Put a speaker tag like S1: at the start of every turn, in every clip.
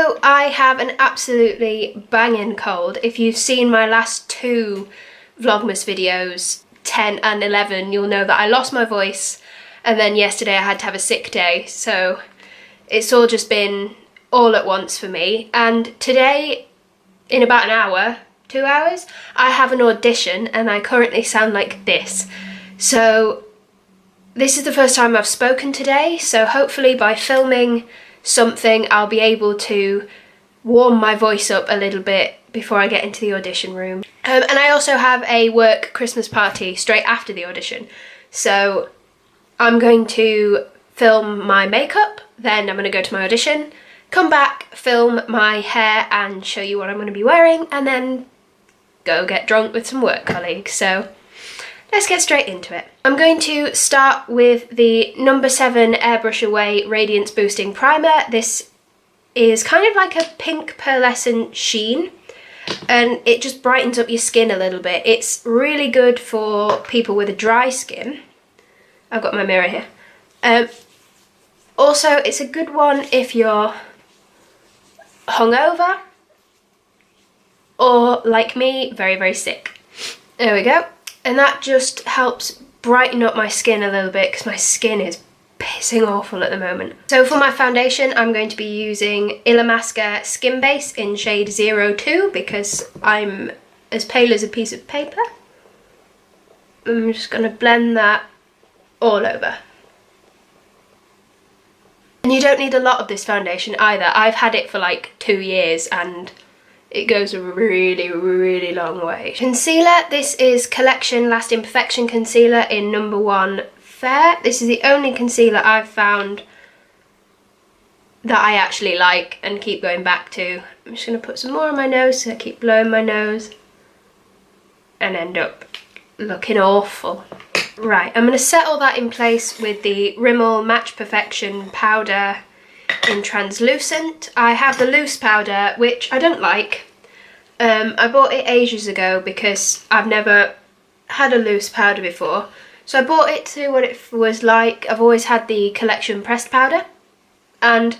S1: So I have an absolutely banging cold. If you've seen my last two Vlogmas videos, 10 and 11, you'll know that I lost my voice, and then yesterday I had to have a sick day, so it's all just been all at once for me. And today, in about an hour, 2 hours, I have an audition and I currently sound like this. So this is the first time I've spoken today, so hopefully by filming something I'll be able to warm my voice up a little bit before I get into the audition room. And I also have a work Christmas party straight after the audition, so I'm going to film my makeup, then I'm going to go to my audition, come back, film my hair and show you what I'm going to be wearing, and then go get drunk with some work colleagues. So let's get straight into it. I'm going to start with the number 7 Airbrush Away Radiance Boosting Primer. This is kind of like a pink pearlescent sheen, and it just brightens up your skin a little bit. It's really good for people with a dry skin. I've got my mirror here. Also, it's a good one if you're hungover or, like me, very, very sick. There we go. And that just helps brighten up my skin a little bit because my skin is pissing awful at the moment. So for my foundation, I'm going to be using Illamasqua Skin Base in shade 02 because I'm as pale as a piece of paper. I'm just going to blend that all over. And you don't need a lot of this foundation either. I've had it for like 2 years and it goes a really, really long way. Concealer, this is Collection Last Imperfection Concealer in number 1 Fair. This is the only concealer I've found that I actually like and keep going back to. I'm just going to put some more on my nose so I keep blowing my nose and end up looking awful. Right, I'm going to set all that in place with the Rimmel Match Perfection powder in translucent. I have the loose powder, which I don't like. I bought it ages ago because I've never had a loose powder before. So I bought it to see what it was like. I've always had the Collection pressed powder. And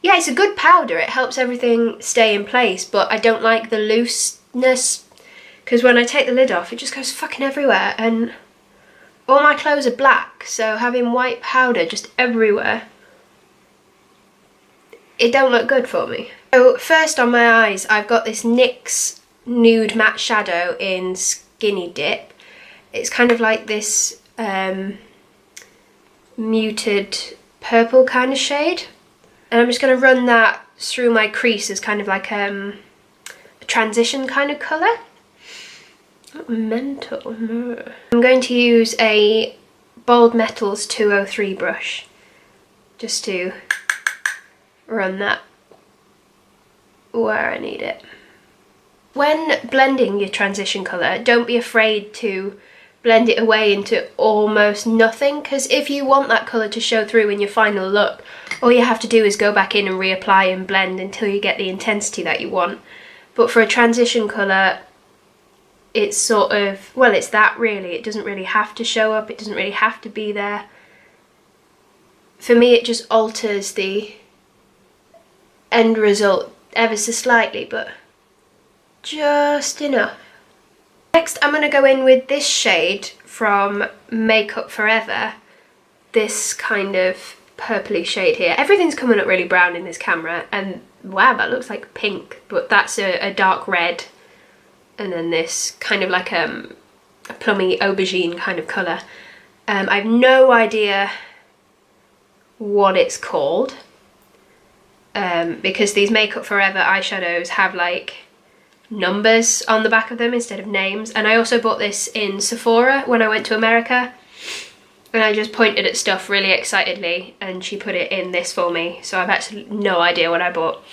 S1: yeah, it's a good powder. It helps everything stay in place, but I don't like the looseness because when I take the lid off, it just goes fucking everywhere. And all my clothes are black, so having white powder just everywhere, it don't look good for me. So first on my eyes, I've got this NYX Nude Matte Shadow in Skinny Dip. It's kind of like this muted purple kind of shade. And I'm just going to run that through my crease as kind of like a transition kind of colour. Mental. I'm going to use a Bold Metals 203 brush just to run that where I need it. When blending your transition colour, don't be afraid to blend it away into almost nothing, because if you want that colour to show through in your final look, all you have to do is go back in and reapply and blend until you get the intensity that you want. But for a transition colour, it's sort of, well, it's that really. It doesn't really have to show up, it doesn't really have to be there. For me, it just alters the end result ever so slightly, but just enough. Next, I'm going to go in with this shade from Makeup Forever, this kind of purpley shade here. Everything's coming up really brown in this camera, and wow, that looks like pink, but that's a dark red. And then this kind of like a plummy aubergine kind of colour. I have no idea what it's called because these Makeup Forever eyeshadows have like numbers on the back of them instead of names. And I also bought this in Sephora when I went to America, and I just pointed at stuff really excitedly and she put it in this for me, so I've actually no idea what I bought.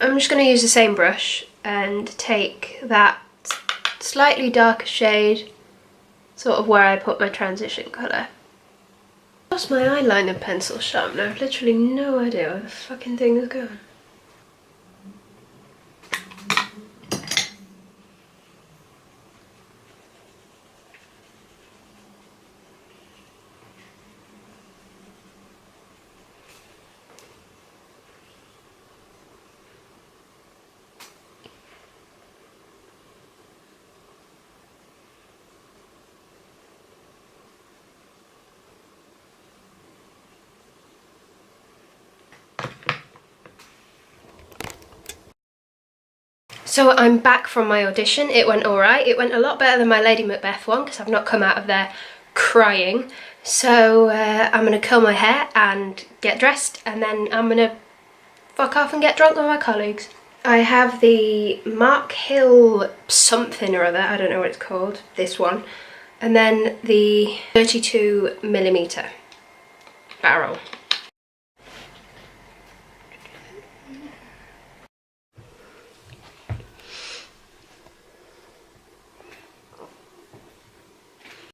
S1: I'm just going to use the same brush and take that slightly darker shade, sort of where I put my transition colour. Lost my eyeliner pencil sharpener. I've literally no idea where the fucking thing is going. So I'm back from my audition. It went alright. It went a lot better than my Lady Macbeth one because I've not come out of there crying. So I'm going to curl my hair and get dressed, and then I'm going to fuck off and get drunk with my colleagues. I have the Mark Hill something or other, I don't know what it's called, this one. And then the 32mm barrel.